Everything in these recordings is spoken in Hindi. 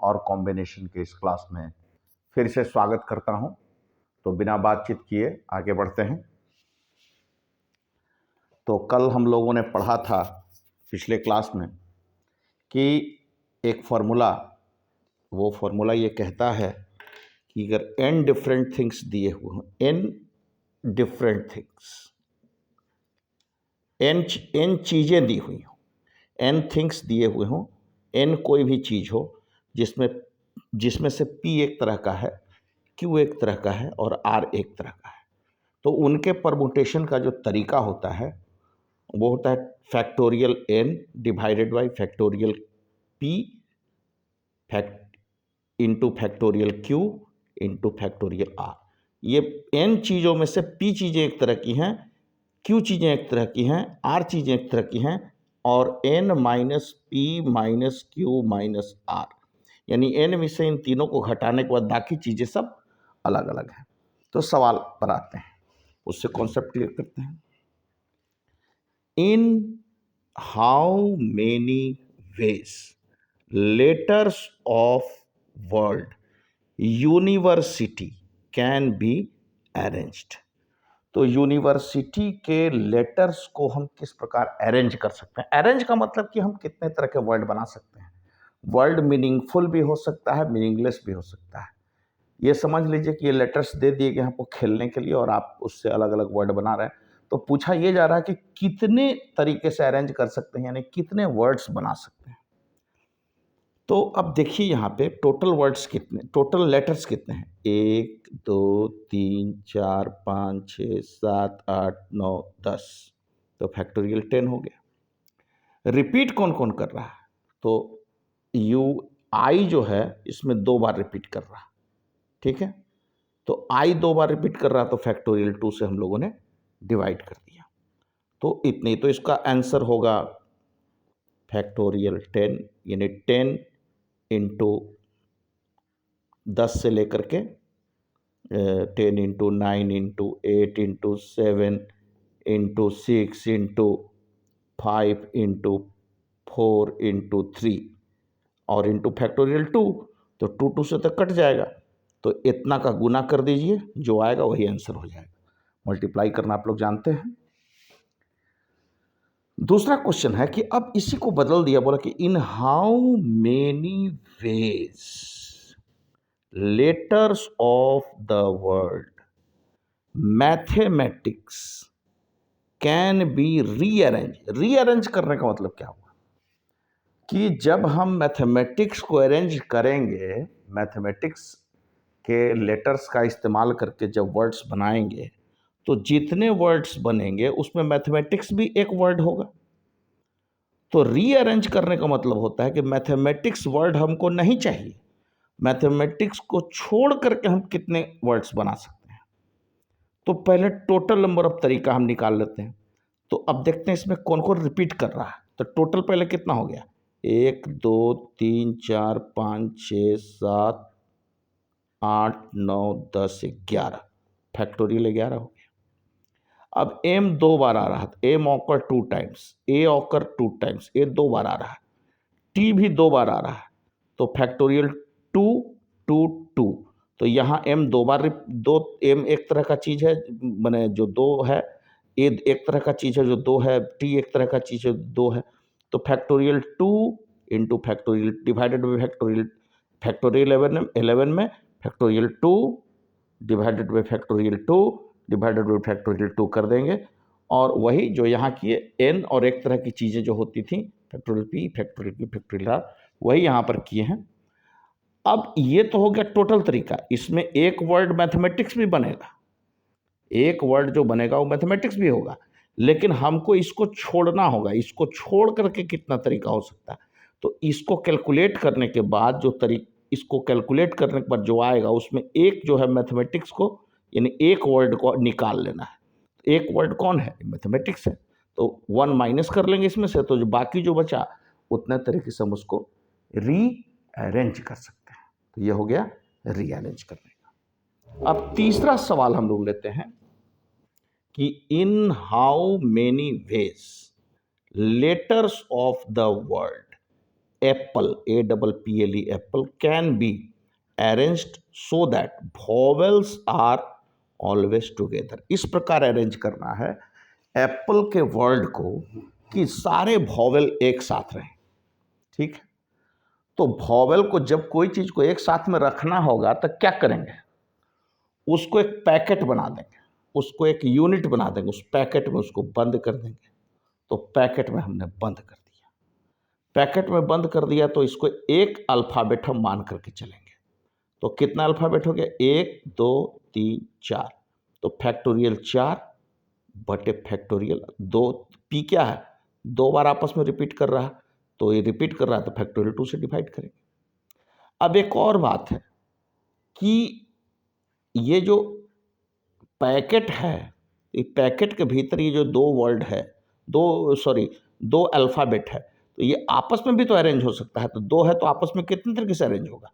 और कॉम्बिनेशन के इस क्लास में फिर से स्वागत करता हूं। तो बिना बातचीत किए आगे बढ़ते हैं। तो कल हम लोगों ने पढ़ा था पिछले क्लास में कि एक फॉर्मूला, वो फॉर्मूला ये कहता है कि अगर n डिफरेंट थिंग्स दिए हुए हों, n डिफरेंट थिंग्स, n चीज़ें दी हुई हों, n थिंग्स दिए हुए हों, n कोई भी चीज़ हो जिसमें से p एक तरह का है, q एक तरह का है और r एक तरह का है, तो उनके परमुटेशन का जो तरीका होता है वो होता है factorial n divided by factorial p into factorial q into factorial r। ये n चीज़ों में से p चीज़ें एक तरह की हैं, q चीज़ें एक तरह की हैं, r चीज़ें एक तरह की हैं और n minus p minus q minus r, यानी n में से इन तीनों को घटाने के बाद बाकी चीज़ें सब अलग अलग हैं। तो सवाल पर आते हैं, उससे कॉन्सेप्ट क्लियर करते हैं। इन how many ways letters of word university can be arranged. तो यूनिवर्सिटी के लेटर्स को हम किस प्रकार अरेंज कर सकते हैं। अरेंज का मतलब कि हम कितने तरह के वर्ड बना सकते हैं। वर्ड मीनिंगफुल भी हो सकता है, मीनिंगलेस भी हो सकता है। ये समझ लीजिए कि ये लेटर्स दे दिए गए हमको खेलने के लिए और आप उससे अलग अलग वर्ड बना रहे हैं। तो पूछा ये जा रहा है कि कितने तरीके से अरेंज कर सकते हैं, यानी कितने वर्ड्स बना सकते हैं। तो अब देखिए यहाँ पे टोटल वर्ड्स कितने, टोटल लेटर्स कितने हैं। 1 2 3 4 5 6 7 8 9 10, तो फैक्टोरियल 10 हो गया। रिपीट कौन कौन कर रहा है, तो आई जो है इसमें 2 बार रिपीट कर रहा है, ठीक है। तो आई 2 बार रिपीट कर रहा, तो फैक्टोरियल 2 से हम लोगों ने डिवाइड कर दिया, तो इतनी। तो इसका आंसर होगा फैक्टोरियल 10, यानी 10 इंटू 10 से लेकर के 10 into 9 into 8 into 7 into 6 into 5 into 4 into 3 और इंटू फैक्टोरियल 2, तो 2 से तो कट जाएगा, तो इतना का गुना कर दीजिए, जो आएगा वही आंसर हो जाएगा। मल्टीप्लाई करना आप लोग जानते हैं। दूसरा क्वेश्चन है कि अब इसी को बदल दिया, बोला कि in how many ways letters of the word mathematics can be rearrange. Rearrange करने का मतलब क्या हुआ कि जब हम मैथमेटिक्स को अरेंज करेंगे, मैथमेटिक्स के लेटर्स का इस्तेमाल करके जब वर्ड्स बनाएंगे, तो जितने वर्ड्स बनेंगे उसमें मैथमेटिक्स भी एक वर्ड होगा। तो रीअरेंज करने का मतलब होता है कि मैथमेटिक्स वर्ड हमको नहीं चाहिए, मैथमेटिक्स को छोड़ करके हम कितने वर्ड्स बना सकते हैं। तो पहले टोटल नंबर ऑफ तरीका हम निकाल लेते हैं। तो अब देखते हैं इसमें कौन कौन रिपीट कर रहा है। तो टोटल पहले कितना हो गया, 1 2 3 4 5 6 7 8 9 10 11, फैक्टोरियल 11 हो गया। अब m 2 बार आ रहा है, m occur 2 times, a occur 2 times, a 2 बार आ रहा है, t भी 2 बार आ रहा है, तो फैक्टोरियल 2 2 2। तो यहाँ m 2 बार, दो m एक तरह का चीज़ है, मैंने जो 2 है, a एक तरह का चीज़ है जो 2 है, t एक तरह का चीज़ है 2 है, तो factorial 2 into factorial divided by factorial, factorial 11 में factorial 2 divided by factorial 2 divided by factorial 2 कर देंगे, और वही जो यहाँ किए n और एक तरह की चीज़ें जो होती थी, factorial p factorial p factorial r, वही यहाँ पर किए हैं। अब ये तो हो गया टोटल तरीका, इसमें एक वर्ड मैथमेटिक्स भी बनेगा, एक वर्ड जो बनेगा वो मैथमेटिक्स भी होगा, लेकिन हमको इसको छोड़ना होगा। इसको छोड़ करके कितना तरीका हो सकता है, तो इसको कैलकुलेट करने के बाद इसको कैलकुलेट करने के बाद जो आएगा उसमें एक जो है मैथमेटिक्स को, यानी एक वर्ड को निकाल लेना है। एक वर्ड कौन है, मैथमेटिक्स है, तो 1 माइनस कर लेंगे इसमें से, तो जो बाकी जो बचा उतने तरीके से हम उसको रीअरेंज कर सकते हैं। तो ये हो गया रीअरेंज करने का। अब तीसरा सवाल हम लोग लेते हैं कि in how many ways letters of the word apple, APPLE, apple, can be arranged so that vowels are always together. इस प्रकार अरेंज करना है एप्पल के वर्ड को कि सारे वॉवेल एक साथ रहें। ठीक है, तो वॉवेल को जब कोई चीज को एक साथ में रखना होगा तो क्या करेंगे, उसको एक पैकेट बना देंगे, उसको एक यूनिट बना देंगे, उस पैकेट में उसको बंद कर देंगे। तो पैकेट में हमने बंद कर दिया, पैकेट में बंद कर दिया तो इसको एक अल्फाबेट हम मान करके चलेंगे। तो कितना अल्फाबेट हो गया, 1 2 3 4, तो फैक्टोरियल 4 बटे फैक्टोरियल 2, पी क्या है, 2 बार आपस में रिपीट कर रहा है, तो ये रिपीट कर रहा है तो फैक्टोरियल 2 से डिवाइड करेंगे। अब एक और बात है कि ये जो पैकेट है, ये पैकेट के भीतर ये जो 2 वर्ड है, दो अल्फाबेट है, तो ये आपस में भी तो अरेंज हो सकता है। तो 2 है तो आपस में कितने तरीके से अरेंज होगा,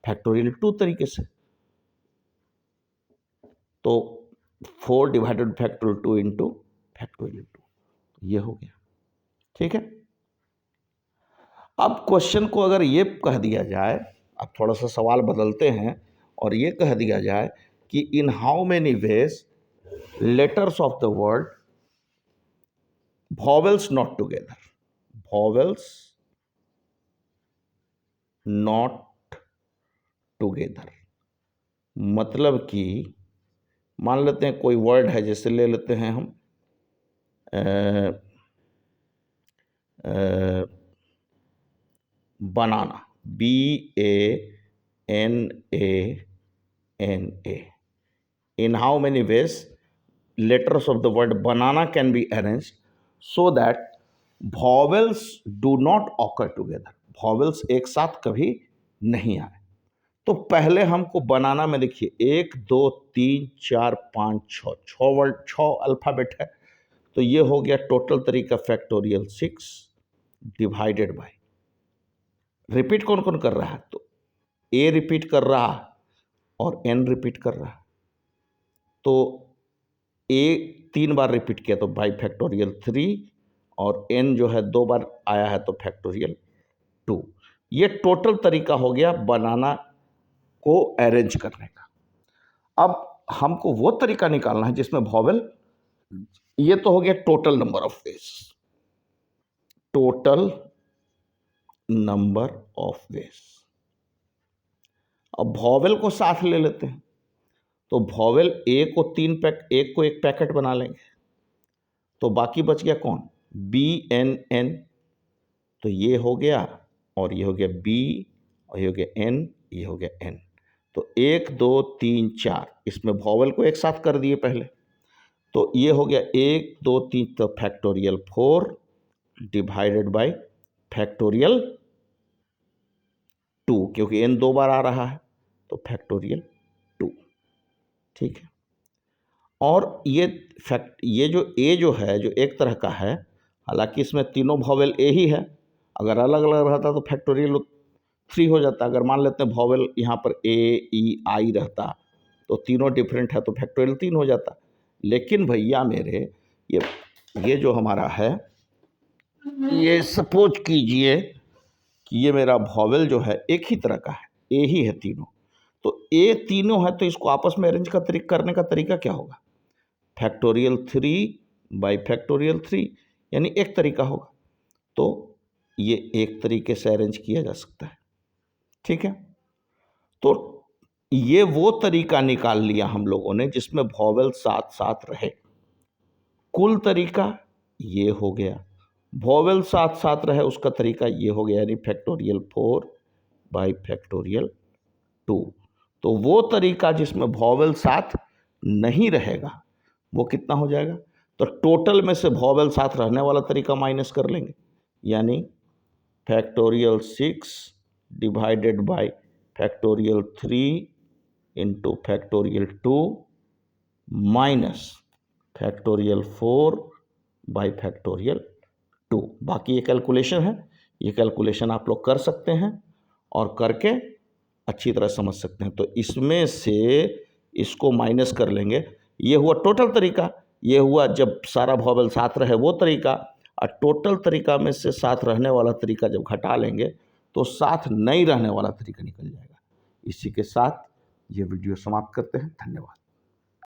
फैक्टोरियल 2 तरीके से। तो 4 डिवाइडेड फैक्टोरियल 2 इंटू फैक्टोरियल 2, ये हो गया। ठीक है, अब क्वेश्चन को अगर ये कह दिया जाए, अब थोड़ा सा सवाल बदलते हैं और ये कह दिया जाए कि in how many ways letters of the word vowels not together, vowels not together, मतलब कि मान लेते हैं कोई वर्ड है, जैसे ले लेते हैं हम बनाना, BANANA. In how many ways letters of the word banana can be arranged so that vowels do not occur together, vowels एक साथ कभी नहीं आए। तो पहले हमको बनाना में देखिए 1 2 3 4 5 6, 6 वर्ड, 6 अल्फाबेट है, तो ये हो गया टोटल तरीका फैक्टोरियल 6 डिवाइडेड बाय, रिपीट कौन कौन कर रहा है, तो A रिपीट कर रहा है और N रिपीट कर रहा है, तो A 3 बार रिपीट किया तो बाई फैक्टोरियल 3, और N जो है 2 बार आया है तो फैक्टोरियल 2। ये टोटल तरीका हो गया बनाना को अरेंज करने का। अब हमको वो तरीका निकालना है जिसमें वॉवेल, ये तो हो गया total number of ways, total number of ways. अब वॉवेल को साथ ले लेते हैं, तो वॉवेल एक को एक पैकेट बना लेंगे, तो बाकी बच गया कौन, BNN, तो ये हो गया और ये हो गया B और ये हो गया N, ये हो गया N। तो 1 2 3 4, इसमें वॉवेल को एक साथ कर दिए पहले, तो ये हो गया 1 2 3, तो फैक्टोरियल 4 डिवाइडेड बाय फैक्टोरियल 2, क्योंकि N 2 बार आ रहा है तो फैक्टोरियल 2। ठीक है, और ये जो A जो है, जो एक तरह का है, हालांकि इसमें तीनों वॉवेल A ही है, अगर अलग अलग रहता तो फैक्टोरियल 3 हो जाता। अगर मान लेते हैं वॉवेल यहाँ पर A E I रहता तो तीनों डिफरेंट है तो फैक्टोरियल 3 हो जाता। लेकिन भैया मेरे ये जो हमारा है, ये सपोज कीजिए कि ये मेरा वॉवेल जो है एक ही तरह का है, A ही है तीनों, तो A तीनों है, तो इसको आपस में अरेंज करने का तरीका क्या होगा, फैक्टोरियल 3 बाई फैक्टोरियल 3, यानी एक तरीका होगा। तो ये एक तरीके से अरेंज किया जा सकता है। ठीक है, तो ये वो तरीका निकाल लिया हम लोगों ने जिसमें वॉवेल साथ साथ रहे। कुल तरीका ये हो गया, वॉवेल साथ साथ रहे उसका तरीका ये हो गया, यानी फैक्टोरियल 4 बाई फैक्टोरियल 2। तो वो तरीका जिसमें वॉवेल साथ नहीं रहेगा वो कितना हो जाएगा, तो टोटल में से वॉवेल साथ रहने वाला तरीका माइनस कर लेंगे, यानी factorial 6 divided by factorial 3 into factorial 2 minus factorial 4 by factorial 2। बाकी ये कैलकुलेशन है, ये कैलकुलेशन आप लोग कर सकते हैं और करके अच्छी तरह समझ सकते हैं। तो इसमें से इसको माइनस कर लेंगे, ये हुआ टोटल तरीका, ये हुआ जब सारा वॉवेल साथ रहे वो तरीका, और टोटल तरीका में से साथ रहने वाला तरीका जब घटा लेंगे तो साथ नहीं रहने वाला तरीका निकल जाएगा। इसी के साथ ये वीडियो समाप्त करते हैं। धन्यवाद।